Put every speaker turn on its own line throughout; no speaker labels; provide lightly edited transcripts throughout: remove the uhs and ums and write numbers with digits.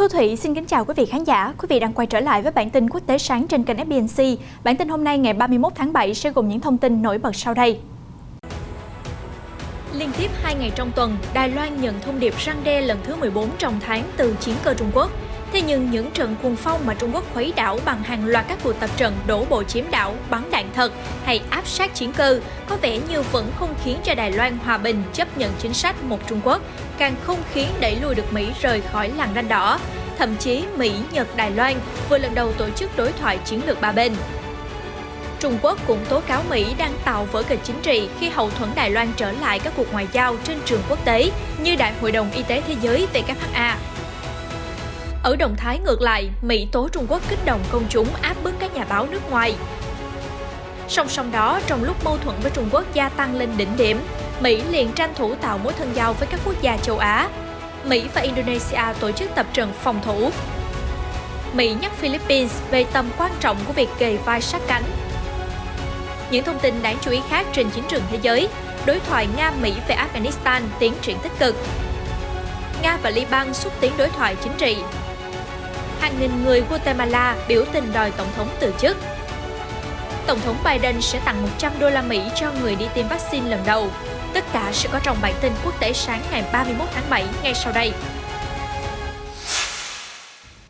Thu Thủy xin kính chào quý vị khán giả. Quý vị đang quay trở lại với bản tin quốc tế sáng trên kênh FBNC. Bản tin hôm nay ngày 31 tháng 7 sẽ gồm những thông tin nổi bật sau đây. Liên tiếp 2 ngày trong tuần, Đài Loan nhận thông điệp răn đe lần thứ 14 trong tháng từ chiến cơ Trung Quốc. Thế nhưng những trận cuồng phong mà Trung Quốc khuấy đảo bằng hàng loạt các cuộc tập trận đổ bộ chiếm đảo, bắn đạn thật hay áp sát chiến cơ có vẻ như vẫn không khiến cho Đài Loan hòa bình chấp nhận chính sách một Trung Quốc, càng không khiến đẩy lùi được Mỹ rời khỏi lằn ranh đỏ. Thậm chí Mỹ, Nhật, Đài Loan vừa lần đầu tổ chức đối thoại chiến lược ba bên. Trung Quốc cũng tố cáo Mỹ đang tạo vở kịch chính trị khi hậu thuẫn Đài Loan trở lại các cuộc ngoại giao trên trường quốc tế như Đại hội đồng Y tế Thế giới WHA. Ở động thái ngược lại, Mỹ tố Trung Quốc kích động công chúng áp bức các nhà báo nước ngoài. Song song đó, trong lúc mâu thuẫn với Trung Quốc gia tăng lên đỉnh điểm, Mỹ liền tranh thủ tạo mối thân giao với các quốc gia châu Á. Mỹ và Indonesia tổ chức tập trận phòng thủ. Mỹ nhắc Philippines về tầm quan trọng của việc kề vai sát cánh. Những thông tin đáng chú ý khác trên chiến trường thế giới, đối thoại Nga-Mỹ về Afghanistan tiến triển tích cực. Nga và Liban xúc tiến đối thoại chính trị. Hàng nghìn người Guatemala biểu tình đòi tổng thống từ chức. Tổng thống Biden sẽ tặng 100 đô la Mỹ cho người đi tiêm vaccine lần đầu. Tất cả sẽ có trong bản tin quốc tế sáng ngày 31 tháng 7 ngay sau đây.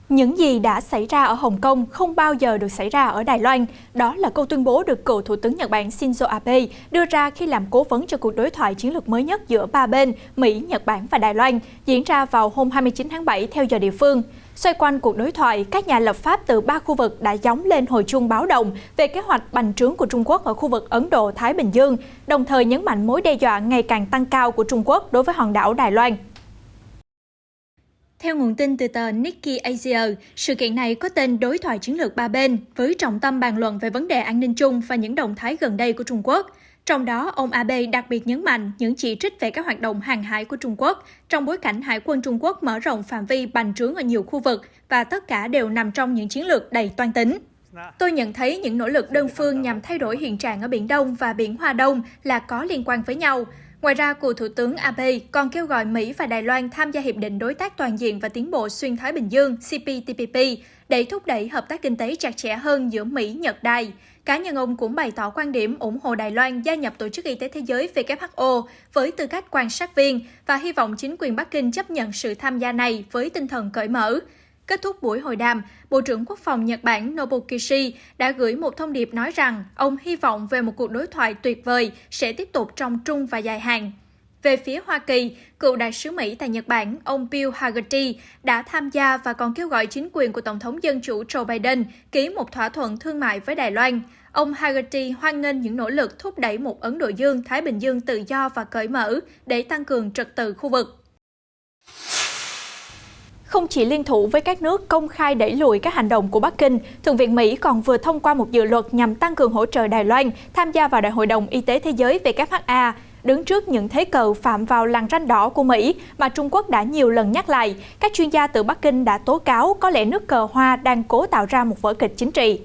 Những gì đã xảy ra ở Hồng Kông không bao giờ được xảy ra ở Đài Loan. Đó là câu tuyên bố được cựu Thủ tướng Nhật Bản Shinzo Abe đưa ra khi làm cố vấn cho cuộc đối thoại chiến lược mới nhất giữa ba bên Mỹ, Nhật Bản và Đài Loan, diễn ra vào hôm 29 tháng 7 theo giờ địa phương. Xoay quanh cuộc đối thoại, các nhà lập pháp từ 3 khu vực đã gióng lên hồi chuông báo động về kế hoạch bành trướng của Trung Quốc ở khu vực Ấn Độ-Thái Bình Dương, đồng thời nhấn mạnh mối đe dọa ngày càng tăng cao của Trung Quốc đối với hòn đảo Đài Loan. Theo nguồn tin từ tờ Nikkei Asia, sự kiện này có tên đối thoại chiến lược ba bên với trọng tâm bàn luận về vấn đề an ninh chung và những động thái gần đây của Trung Quốc. Trong đó, ông Abe đặc biệt nhấn mạnh những chỉ trích về các hoạt động hàng hải của Trung Quốc trong bối cảnh Hải quân Trung Quốc mở rộng phạm vi bành trướng ở nhiều khu vực và tất cả đều nằm trong những chiến lược đầy toan tính. Tôi nhận thấy những nỗ lực đơn phương nhằm thay đổi hiện trạng ở Biển Đông và Biển Hoa Đông là có liên quan với nhau. Ngoài ra, cựu Thủ tướng Abe còn kêu gọi Mỹ và Đài Loan tham gia Hiệp định Đối tác Toàn diện và Tiến bộ Xuyên Thái Bình Dương CPTPP để thúc đẩy hợp tác kinh tế chặt chẽ hơn giữa Mỹ, Nhật, Đài. Cá nhân ông cũng bày tỏ quan điểm ủng hộ Đài Loan gia nhập Tổ chức Y tế Thế giới WHO với tư cách quan sát viên và hy vọng chính quyền Bắc Kinh chấp nhận sự tham gia này với tinh thần cởi mở. Kết thúc buổi hội đàm, Bộ trưởng Quốc phòng Nhật Bản Nobuo Kishi đã gửi một thông điệp nói rằng ông hy vọng về một cuộc đối thoại tuyệt vời sẽ tiếp tục trong trung và dài hạn. Về phía Hoa Kỳ, cựu đại sứ Mỹ tại Nhật Bản, ông Bill Hagerty đã tham gia và còn kêu gọi chính quyền của Tổng thống Dân chủ Joe Biden ký một thỏa thuận thương mại với Đài Loan. Ông Hagerty hoan nghênh những nỗ lực thúc đẩy một Ấn Độ Dương-Thái Bình Dương tự do và cởi mở để tăng cường trật tự khu vực. Không chỉ liên thủ với các nước công khai đẩy lùi các hành động của Bắc Kinh, Thượng viện Mỹ còn vừa thông qua một dự luật nhằm tăng cường hỗ trợ Đài Loan tham gia vào Đại hội đồng Y tế Thế giới WHA. Đứng trước những thế cờ phạm vào lằn ranh đỏ của Mỹ mà Trung Quốc đã nhiều lần nhắc lại, các chuyên gia từ Bắc Kinh đã tố cáo có lẽ nước cờ Hoa đang cố tạo ra một vở kịch chính trị.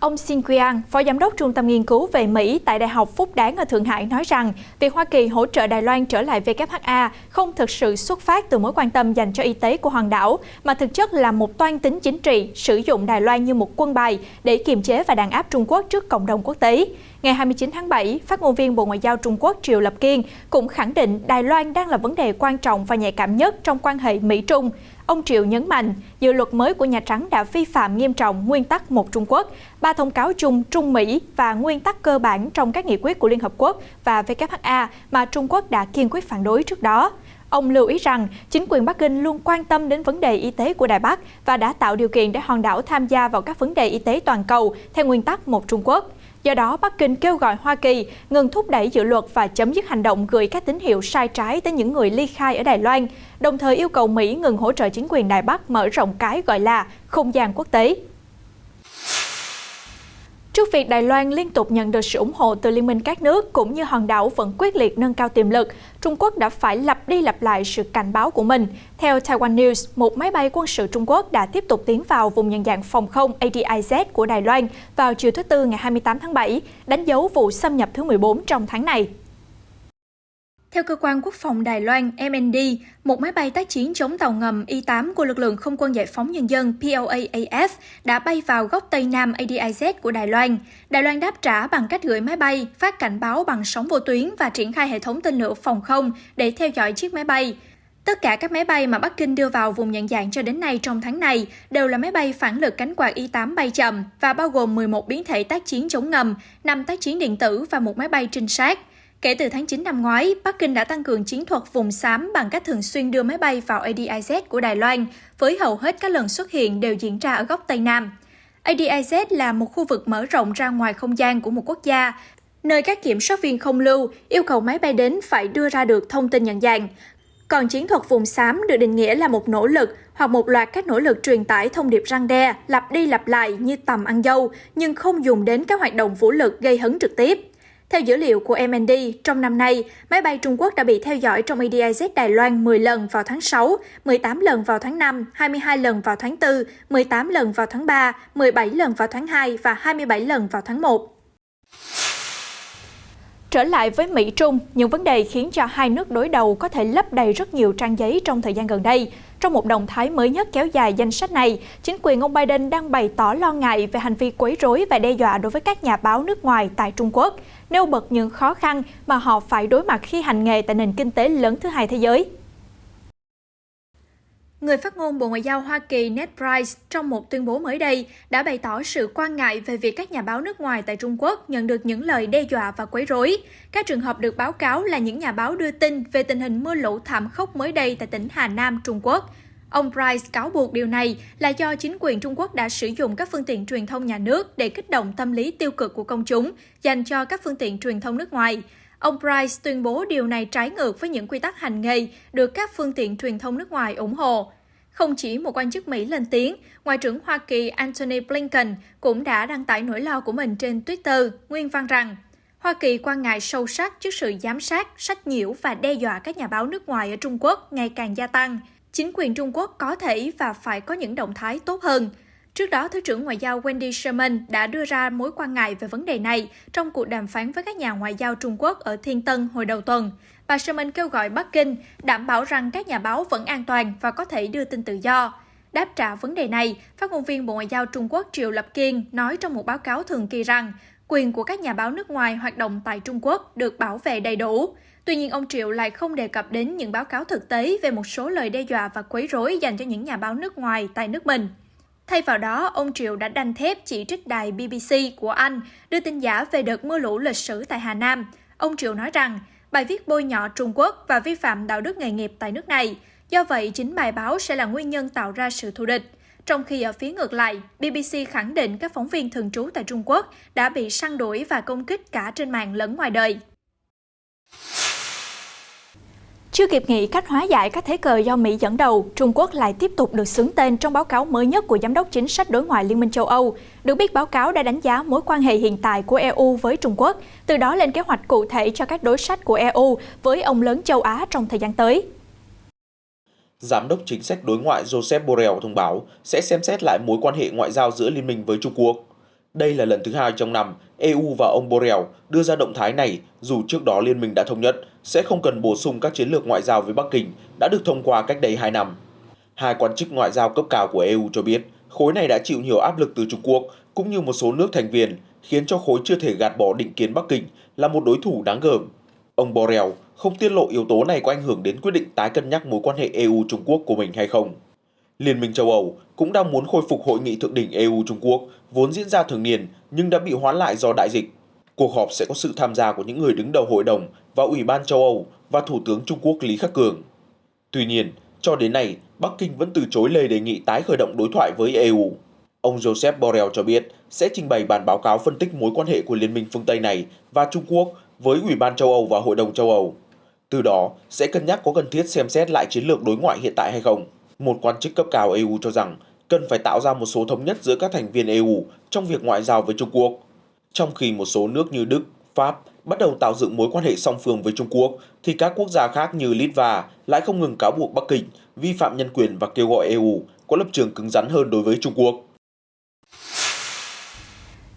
Ông Xin Qiang, Phó Giám đốc Trung tâm Nghiên cứu về Mỹ tại Đại học Phúc Đáng ở Thượng Hải nói rằng việc Hoa Kỳ hỗ trợ Đài Loan trở lại WHA không thực sự xuất phát từ mối quan tâm dành cho y tế của hòn đảo, mà thực chất là một toan tính chính trị sử dụng Đài Loan như một quân bài để kiềm chế và đàn áp Trung Quốc trước cộng đồng quốc tế. Ngày 29 tháng 7, phát ngôn viên Bộ Ngoại giao Trung Quốc Triệu Lập Kiên cũng khẳng định Đài Loan đang là vấn đề quan trọng và nhạy cảm nhất trong quan hệ Mỹ-Trung. Ông Triệu nhấn mạnh, dự luật mới của Nhà Trắng đã vi phạm nghiêm trọng nguyên tắc một Trung Quốc, 3 thông cáo chung Trung-Mỹ và nguyên tắc cơ bản trong các nghị quyết của Liên Hợp Quốc và WHA mà Trung Quốc đã kiên quyết phản đối trước đó. Ông lưu ý rằng, chính quyền Bắc Kinh luôn quan tâm đến vấn đề y tế của Đài Bắc và đã tạo điều kiện để hòn đảo tham gia vào các vấn đề y tế toàn cầu theo nguyên tắc một Trung Quốc. Do đó, Bắc Kinh kêu gọi Hoa Kỳ ngừng thúc đẩy dự luật và chấm dứt hành động gửi các tín hiệu sai trái tới những người ly khai ở Đài Loan, đồng thời yêu cầu Mỹ ngừng hỗ trợ chính quyền Đài Bắc mở rộng cái gọi là không gian quốc tế. Trước việc Đài Loan liên tục nhận được sự ủng hộ từ Liên minh các nước cũng như hòn đảo vẫn quyết liệt nâng cao tiềm lực, Trung Quốc đã phải lặp đi lặp lại sự cảnh báo của mình. Theo Taiwan News, một máy bay quân sự Trung Quốc đã tiếp tục tiến vào vùng nhận dạng phòng không ADIZ của Đài Loan vào chiều thứ Tư ngày 28 tháng 7, đánh dấu vụ xâm nhập thứ 14 trong tháng này. Theo cơ quan quốc phòng Đài Loan MND, một máy bay tác chiến chống tàu ngầm Y-8 của lực lượng không quân giải phóng nhân dân PLAAF đã bay vào góc Tây Nam ADIZ của Đài Loan. Đài Loan đáp trả bằng cách gửi máy bay, phát cảnh báo bằng sóng vô tuyến và triển khai hệ thống tên lửa phòng không để theo dõi chiếc máy bay. Tất cả các máy bay mà Bắc Kinh đưa vào vùng nhận dạng cho đến nay trong tháng này đều là máy bay phản lực cánh quạt Y-8 bay chậm và bao gồm 11 biến thể tác chiến chống ngầm, 5 tác chiến điện tử và một máy bay trinh sát. Kể từ tháng 9 năm ngoái, Bắc Kinh đã tăng cường chiến thuật vùng xám bằng cách thường xuyên đưa máy bay vào ADIZ của Đài Loan, với hầu hết các lần xuất hiện đều diễn ra ở góc Tây Nam. ADIZ là một khu vực mở rộng ra ngoài không gian của một quốc gia, nơi các kiểm soát viên không lưu yêu cầu máy bay đến phải đưa ra được thông tin nhận dạng. Còn chiến thuật vùng xám được định nghĩa là một nỗ lực hoặc một loạt các nỗ lực truyền tải thông điệp răn đe, lặp đi lặp lại như tầm ăn dâu, nhưng không dùng đến các hoạt động vũ lực gây hấn trực tiếp. Theo dữ liệu của MND, trong năm nay, máy bay Trung Quốc đã bị theo dõi trong ADIZ Đài Loan 10 lần vào tháng 6, 18 lần vào tháng 5, 22 lần vào tháng 4, 18 lần vào tháng 3, 17 lần vào tháng 2 và 27 lần vào tháng 1. Trở lại với Mỹ-Trung, những vấn đề khiến cho hai nước đối đầu có thể lấp đầy rất nhiều trang giấy trong thời gian gần đây. Trong một động thái mới nhất kéo dài danh sách này, chính quyền ông Biden đang bày tỏ lo ngại về hành vi quấy rối và đe dọa đối với các nhà báo nước ngoài tại Trung Quốc, nêu bật những khó khăn mà họ phải đối mặt khi hành nghề tại nền kinh tế lớn thứ hai thế giới. Người phát ngôn Bộ Ngoại giao Hoa Kỳ Ned Price trong một tuyên bố mới đây đã bày tỏ sự quan ngại về việc các nhà báo nước ngoài tại Trung Quốc nhận được những lời đe dọa và quấy rối. Các trường hợp được báo cáo là những nhà báo đưa tin về tình hình mưa lũ thảm khốc mới đây tại tỉnh Hà Nam, Trung Quốc. Ông Price cáo buộc điều này là do chính quyền Trung Quốc đã sử dụng các phương tiện truyền thông nhà nước để kích động tâm lý tiêu cực của công chúng dành cho các phương tiện truyền thông nước ngoài. Ông Price tuyên bố điều này trái ngược với những quy tắc hành nghề được các phương tiện truyền thông nước ngoài ủng hộ. Không chỉ một quan chức Mỹ lên tiếng, Ngoại trưởng Hoa Kỳ Antony Blinken cũng đã đăng tải nỗi lo của mình trên Twitter, nguyên văn rằng Hoa Kỳ quan ngại sâu sắc trước sự giám sát, sách nhiễu và đe dọa các nhà báo nước ngoài ở Trung Quốc ngày càng gia tăng. Chính quyền Trung Quốc có thể và phải có những động thái tốt hơn. Trước đó, Thứ trưởng Ngoại giao Wendy Sherman đã đưa ra mối quan ngại về vấn đề này trong cuộc đàm phán với các nhà ngoại giao Trung Quốc ở Thiên Tân hồi đầu tuần. Bà Sherman kêu gọi Bắc Kinh đảm bảo rằng các nhà báo vẫn an toàn và có thể đưa tin tự do. Đáp trả vấn đề này, phát ngôn viên Bộ Ngoại giao Trung Quốc Triệu Lập Kiên nói trong một báo cáo thường kỳ rằng quyền của các nhà báo nước ngoài hoạt động tại Trung Quốc được bảo vệ đầy đủ. Tuy nhiên, ông Triệu lại không đề cập đến những báo cáo thực tế về một số lời đe dọa và quấy rối dành cho những nhà báo nước ngoài tại nước mình. Thay vào đó, ông Triệu đã đanh thép chỉ trích đài BBC của Anh đưa tin giả về đợt mưa lũ lịch sử tại Hà Nam. Ông Triệu nói rằng bài viết bôi nhọ Trung Quốc và vi phạm đạo đức nghề nghiệp tại nước này. Do vậy, chính bài báo sẽ là nguyên nhân tạo ra sự thù địch. Trong khi ở phía ngược lại, BBC khẳng định các phóng viên thường trú tại Trung Quốc đã bị săn đuổi và công kích cả trên mạng lẫn ngoài đời. Chưa kịp nghĩ cách hóa giải các thế cờ do Mỹ dẫn đầu, Trung Quốc lại tiếp tục được xướng tên trong báo cáo mới nhất của Giám đốc Chính sách Đối ngoại Liên minh châu Âu. Được biết, báo cáo đã đánh giá mối quan hệ hiện tại của EU với Trung Quốc, từ đó lên kế hoạch cụ thể cho các đối sách của EU với ông lớn châu Á trong thời gian tới.
Giám đốc Chính sách Đối ngoại Josep Borrell thông báo sẽ xem xét lại mối quan hệ ngoại giao giữa Liên minh với Trung Quốc. Đây là lần thứ hai trong năm EU và ông Borrell đưa ra động thái này, dù trước đó Liên minh đã thống nhất sẽ không cần bổ sung các chiến lược ngoại giao với Bắc Kinh đã được thông qua cách đây 2 năm. Hai quan chức ngoại giao cấp cao của EU cho biết khối này đã chịu nhiều áp lực từ Trung Quốc cũng như một số nước thành viên, khiến cho khối chưa thể gạt bỏ định kiến Bắc Kinh là một đối thủ đáng gờm. Ông Borrell không tiết lộ yếu tố này có ảnh hưởng đến quyết định tái cân nhắc mối quan hệ EU-Trung Quốc của mình hay không. Liên minh châu Âu cũng đang muốn khôi phục hội nghị thượng đỉnh EU-Trung Quốc vốn diễn ra thường niên nhưng đã bị hoãn lại do đại dịch. Cuộc họp sẽ có sự tham gia của những người đứng đầu hội đồng và Ủy ban châu Âu và Thủ tướng Trung Quốc Lý Khắc Cường. Tuy nhiên, cho đến nay, Bắc Kinh vẫn từ chối lời đề nghị tái khởi động đối thoại với EU. Ông Josep Borrell cho biết sẽ trình bày bản báo cáo phân tích mối quan hệ của Liên minh phương Tây này và Trung Quốc với Ủy ban châu Âu và Hội đồng châu Âu. Từ đó, sẽ cân nhắc có cần thiết xem xét lại chiến lược đối ngoại hiện tại hay không. Một quan chức cấp cao EU cho rằng cần phải tạo ra một số thống nhất giữa các thành viên EU trong việc ngoại giao với Trung Quốc. Trong khi một số nước như Đức, Pháp bắt đầu tạo dựng mối quan hệ song phương với Trung Quốc, thì các quốc gia khác như Litva lại không ngừng cáo buộc Bắc Kinh vi phạm nhân quyền và kêu gọi EU có lập trường cứng rắn hơn đối với Trung Quốc.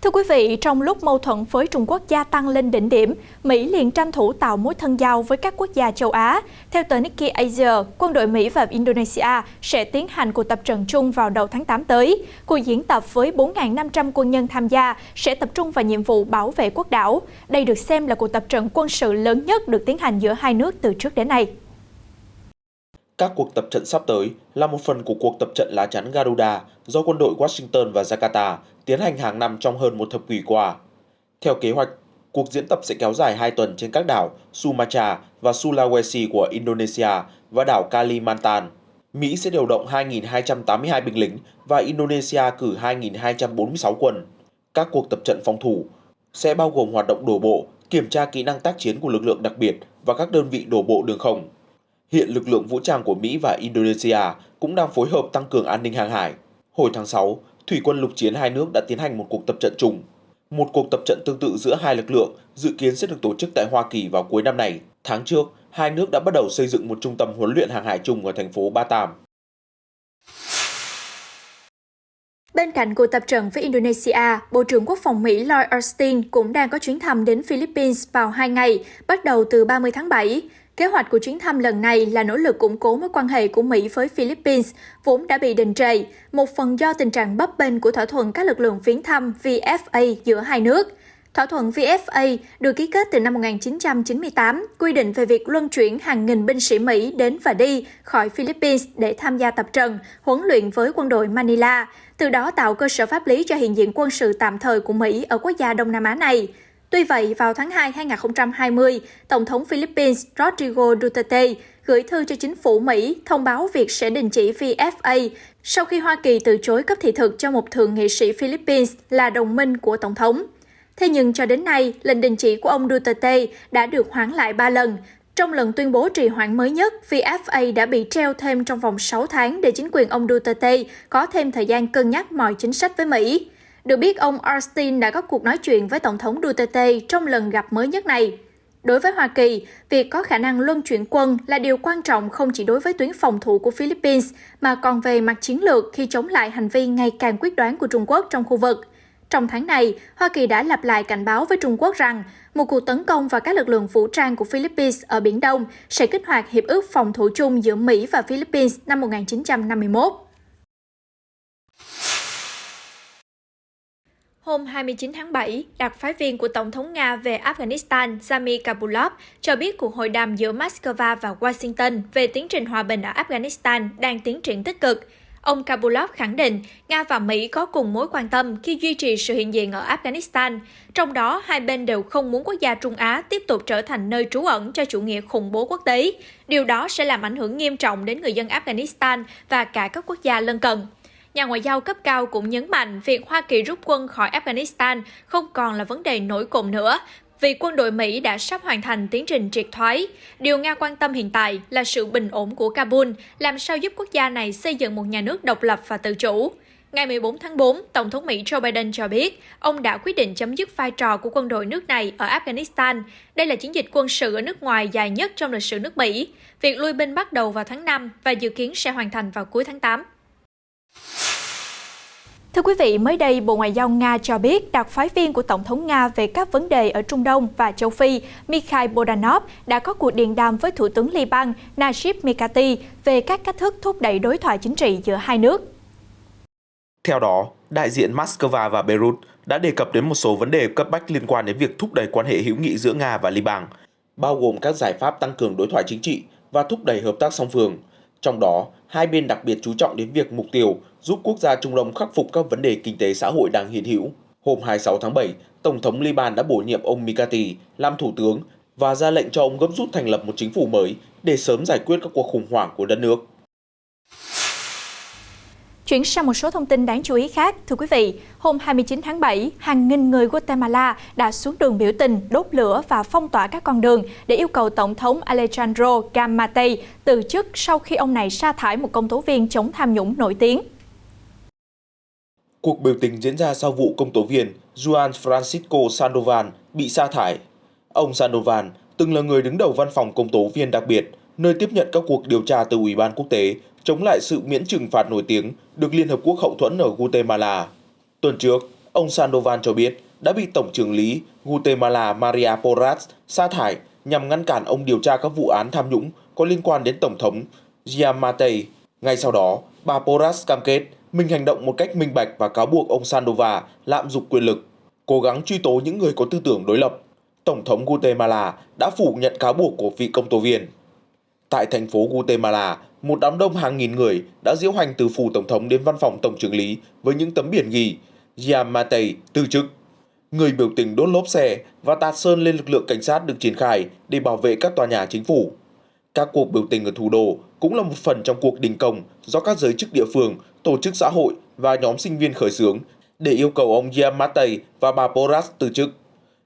Thưa quý vị, trong lúc mâu thuẫn với Trung Quốc gia tăng lên đỉnh điểm, Mỹ liền tranh thủ tạo mối thân giao với các quốc gia châu Á. Theo tờ Nikkei Asia, quân đội Mỹ và Indonesia sẽ tiến hành cuộc tập trận chung vào đầu tháng 8 tới. Cuộc diễn tập với 4.500 quân nhân tham gia sẽ tập trung vào nhiệm vụ bảo vệ quốc đảo. Đây được xem là cuộc tập trận quân sự lớn nhất được tiến hành giữa hai nước từ trước đến nay.
Các cuộc tập trận sắp tới là một phần của cuộc tập trận lá chắn Garuda do quân đội Washington và Jakarta tiến hành hàng năm trong hơn một thập kỷ qua. Theo kế hoạch, cuộc diễn tập sẽ kéo dài 2 tuần trên các đảo Sumatra và Sulawesi của Indonesia và đảo Kalimantan. Mỹ sẽ điều động 2.282 binh lính và Indonesia cử 2.246 quân. Các cuộc tập trận phòng thủ sẽ bao gồm hoạt động đổ bộ, kiểm tra kỹ năng tác chiến của lực lượng đặc biệt và các đơn vị đổ bộ đường không. Hiện lực lượng vũ trang của Mỹ và Indonesia cũng đang phối hợp tăng cường an ninh hàng hải. Hồi tháng 6, thủy quân lục chiến hai nước đã tiến hành một cuộc tập trận chung. Một cuộc tập trận tương tự giữa hai lực lượng dự kiến sẽ được tổ chức tại Hoa Kỳ vào cuối năm này. Tháng trước, hai nước đã bắt đầu xây dựng một trung tâm huấn luyện hàng hải chung ở thành phố Batam.
Bên cạnh cuộc tập trận với Indonesia, Bộ trưởng Quốc phòng Mỹ Lloyd Austin cũng đang có chuyến thăm đến Philippines vào 2 ngày, bắt đầu từ 30 tháng 7. Kế hoạch của chuyến thăm lần này là nỗ lực củng cố mối quan hệ của Mỹ với Philippines, vốn đã bị đình trệ, một phần do tình trạng bấp bênh của thỏa thuận các lực lượng viếng thăm VFA giữa hai nước. Thỏa thuận VFA được ký kết từ năm 1998, quy định về việc luân chuyển hàng nghìn binh sĩ Mỹ đến và đi khỏi Philippines để tham gia tập trận, huấn luyện với quân đội Manila, từ đó tạo cơ sở pháp lý cho hiện diện quân sự tạm thời của Mỹ ở quốc gia Đông Nam Á này. Tuy vậy, vào tháng 2 2020, Tổng thống Philippines Rodrigo Duterte gửi thư cho chính phủ Mỹ thông báo việc sẽ đình chỉ VFA sau khi Hoa Kỳ từ chối cấp thị thực cho một thượng nghị sĩ Philippines là đồng minh của Tổng thống. Thế nhưng cho đến nay, lệnh đình chỉ của ông Duterte đã được hoãn lại 3 lần. Trong lần tuyên bố trì hoãn mới nhất, VFA đã bị treo thêm trong vòng 6 tháng để chính quyền ông Duterte có thêm thời gian cân nhắc mọi chính sách với Mỹ. Được biết, ông Austin đã có cuộc nói chuyện với Tổng thống Duterte trong lần gặp mới nhất này. Đối với Hoa Kỳ, việc có khả năng luân chuyển quân là điều quan trọng không chỉ đối với tuyến phòng thủ của Philippines, mà còn về mặt chiến lược khi chống lại hành vi ngày càng quyết đoán của Trung Quốc trong khu vực. Trong tháng này, Hoa Kỳ đã lặp lại cảnh báo với Trung Quốc rằng một cuộc tấn công vào các lực lượng vũ trang của Philippines ở Biển Đông sẽ kích hoạt Hiệp ước phòng thủ chung giữa Mỹ và Philippines năm 1951. Hôm 29 tháng 7, đặc phái viên của Tổng thống Nga về Afghanistan Zami Kabulov cho biết cuộc hội đàm giữa Moscow và Washington về tiến trình hòa bình ở Afghanistan đang tiến triển tích cực. Ông Kabulov khẳng định Nga và Mỹ có cùng mối quan tâm khi duy trì sự hiện diện ở Afghanistan. Trong đó, hai bên đều không muốn quốc gia Trung Á tiếp tục trở thành nơi trú ẩn cho chủ nghĩa khủng bố quốc tế. Điều đó sẽ làm ảnh hưởng nghiêm trọng đến người dân Afghanistan và cả các quốc gia lân cận. Nhà ngoại giao cấp cao cũng nhấn mạnh việc Hoa Kỳ rút quân khỏi Afghanistan không còn là vấn đề nổi cộm nữa, vì quân đội Mỹ đã sắp hoàn thành tiến trình triệt thoái. Điều Nga quan tâm hiện tại là sự bình ổn của Kabul, làm sao giúp quốc gia này xây dựng một nhà nước độc lập và tự chủ. Ngày 14 tháng 4, Tổng thống Mỹ Joe Biden cho biết ông đã quyết định chấm dứt vai trò của quân đội nước này ở Afghanistan. Đây là chiến dịch quân sự ở nước ngoài dài nhất trong lịch sử nước Mỹ. Việc lui binh bắt đầu vào tháng 5 và dự kiến sẽ hoàn thành vào cuối tháng 8. Thưa quý vị, mới đây Bộ Ngoại giao Nga cho biết đặc phái viên của Tổng thống Nga về các vấn đề ở Trung Đông và châu Phi Mikhail Bodanov đã có cuộc điện đàm với Thủ tướng Liban Najib Mikati về các cách thức thúc đẩy đối thoại chính trị giữa hai nước.
Theo đó, đại diện Moscow và Beirut đã đề cập đến một số vấn đề cấp bách liên quan đến việc thúc đẩy quan hệ hữu nghị giữa Nga và Liban, bao gồm các giải pháp tăng cường đối thoại chính trị và thúc đẩy hợp tác song phương. Trong đó, hai bên đặc biệt chú trọng đến việc mục tiêu giúp quốc gia Trung Đông khắc phục các vấn đề kinh tế xã hội đang hiện hữu. Hôm 26 tháng 7, Tổng thống Liban đã bổ nhiệm ông Mikati làm thủ tướng và ra lệnh cho ông gấp rút thành lập một chính phủ mới để sớm giải quyết các cuộc khủng hoảng của đất nước.
Chuyển sang một số thông tin đáng chú ý khác. Thưa quý vị, hôm 29 tháng 7, hàng nghìn người Guatemala đã xuống đường biểu tình, đốt lửa và phong tỏa các con đường để yêu cầu Tổng thống Alejandro Yamatei từ chức sau khi ông này sa thải một công tố viên chống tham nhũng nổi tiếng.
Cuộc biểu tình diễn ra sau vụ công tố viên Juan Francisco Sandoval bị sa thải. Ông Sandoval từng là người đứng đầu văn phòng công tố viên đặc biệt, nơi tiếp nhận các cuộc điều tra từ Ủy ban quốc tế chống lại sự miễn trừng phạt nổi tiếng được Liên Hợp Quốc hậu thuẫn ở Guatemala. Tuần trước, Ông Sandoval cho biết đã bị Tổng trưởng lý Guatemala Maria Porras sa thải nhằm ngăn cản ông điều tra các vụ án tham nhũng có liên quan đến Tổng thống Gianmatei. Ngay sau đó, bà Porras cam kết mình hành động một cách minh bạch và cáo buộc ông Sandoval lạm dụng quyền lực, cố gắng truy tố những người có tư tưởng đối lập. Tổng thống Guatemala đã phủ nhận cáo buộc của vị công tố viên. Tại thành phố Guatemala, một đám đông hàng nghìn người đã diễu hành từ phủ tổng thống đến văn phòng tổng trưởng lý với những tấm biển ghi Gianmatei từ chức. Người biểu tình đốt lốp xe và tạt sơn lên lực lượng cảnh sát được triển khai để bảo vệ các tòa nhà chính phủ. Các cuộc biểu tình ở thủ đô cũng là một phần trong cuộc đình công do các giới chức địa phương, tổ chức xã hội và nhóm sinh viên khởi xướng để yêu cầu ông Gianmatei và bà Porras từ chức.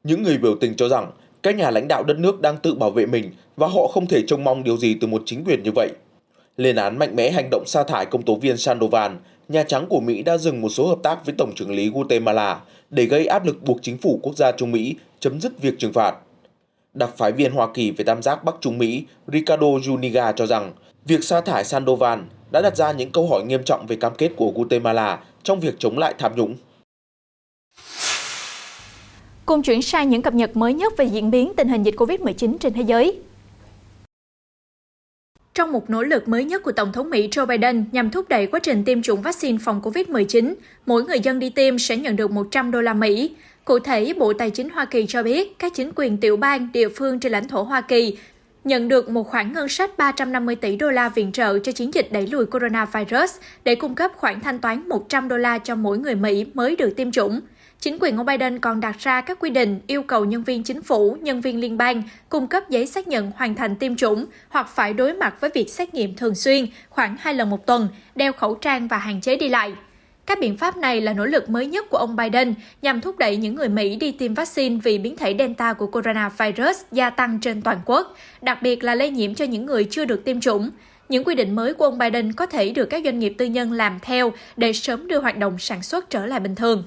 Những người biểu tình cho rằng các nhà lãnh đạo đất nước đang tự bảo vệ mình và họ không thể trông mong điều gì từ một chính quyền như vậy. Lên án mạnh mẽ hành động sa thải công tố viên Sandoval, Nhà Trắng của Mỹ đã dừng một số hợp tác với Tổng trưởng lý Guatemala để gây áp lực buộc chính phủ quốc gia Trung Mỹ chấm dứt việc trừng phạt. Đặc phái viên Hoa Kỳ về tam giác Bắc Trung Mỹ Ricardo Zuniga cho rằng việc sa thải Sandoval đã đặt ra những câu hỏi nghiêm trọng về cam kết của Guatemala trong việc chống lại tham nhũng.
Cùng chuyển sang những cập nhật mới nhất về diễn biến tình hình dịch Covid-19 trên thế giới. Trong một nỗ lực mới nhất của Tổng thống Mỹ Joe Biden nhằm thúc đẩy quá trình tiêm chủng vaccine phòng Covid-19, mỗi người dân đi tiêm sẽ nhận được 100 đô la Mỹ. Cụ thể, Bộ Tài chính Hoa Kỳ cho biết các chính quyền tiểu bang, địa phương trên lãnh thổ Hoa Kỳ nhận được một khoản ngân sách 350 tỷ đô la viện trợ cho chiến dịch đẩy lùi coronavirus để cung cấp khoản thanh toán 100 đô la cho mỗi người Mỹ mới được tiêm chủng. Chính quyền ông Biden còn đặt ra các quy định yêu cầu nhân viên chính phủ, nhân viên liên bang cung cấp giấy xác nhận hoàn thành tiêm chủng hoặc phải đối mặt với việc xét nghiệm thường xuyên khoảng 2 lần một tuần, đeo khẩu trang và hạn chế đi lại. Các biện pháp này là nỗ lực mới nhất của ông Biden nhằm thúc đẩy những người Mỹ đi tiêm vaccine vì biến thể Delta của coronavirus gia tăng trên toàn quốc, đặc biệt là lây nhiễm cho những người chưa được tiêm chủng. Những quy định mới của ông Biden có thể được các doanh nghiệp tư nhân làm theo để sớm đưa hoạt động sản xuất trở lại bình thường.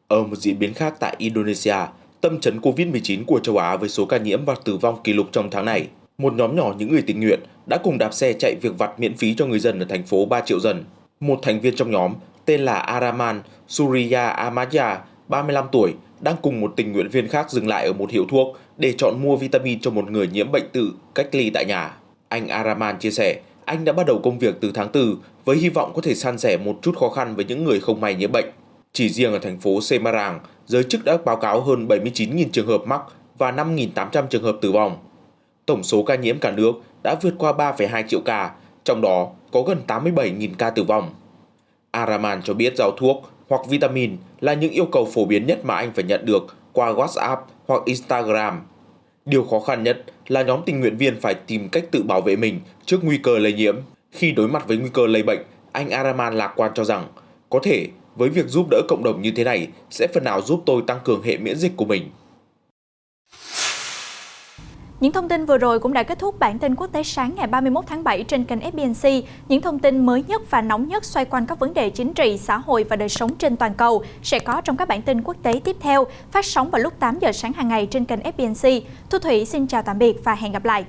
Ở một diễn biến khác tại Indonesia, tâm trấn Covid-19 của châu Á với số ca nhiễm và tử vong kỷ lục trong tháng này, một nhóm nhỏ những người tình nguyện đã cùng đạp xe chạy việc vặt miễn phí cho người dân ở thành phố 3 triệu dân. Một thành viên trong nhóm tên là Araman Surya Amadya, 35 tuổi, đang cùng một tình nguyện viên khác dừng lại ở một hiệu thuốc để chọn mua vitamin cho một người nhiễm bệnh tự cách ly tại nhà. Anh Araman chia sẻ, anh đã bắt đầu công việc từ tháng 4 với hy vọng có thể san sẻ một chút khó khăn với những người không may nhiễm bệnh. Chỉ riêng ở thành phố Semarang, giới chức đã báo cáo hơn 79.000 trường hợp mắc và 5.800 trường hợp tử vong. Tổng số ca nhiễm cả nước đã vượt qua 3,2 triệu ca, trong đó có gần 87.000 ca tử vong. Araman cho biết rau thuốc hoặc vitamin là những yêu cầu phổ biến nhất mà anh phải nhận được qua WhatsApp hoặc Instagram. Điều khó khăn nhất là nhóm tình nguyện viên phải tìm cách tự bảo vệ mình trước nguy cơ lây nhiễm. Khi đối mặt với nguy cơ lây bệnh, anh Araman lạc quan cho rằng có thể với việc giúp đỡ cộng đồng như thế này sẽ phần nào giúp tôi tăng cường hệ miễn dịch của mình.
Những thông tin vừa rồi cũng đã kết thúc bản tin quốc tế sáng ngày 31 tháng 7 trên kênh FBNC. Những thông tin mới nhất và nóng nhất xoay quanh các vấn đề chính trị, xã hội và đời sống trên toàn cầu sẽ có trong các bản tin quốc tế tiếp theo, phát sóng vào lúc 8 giờ sáng hàng ngày trên kênh FBNC. Thu Thủy xin chào tạm biệt và hẹn gặp lại.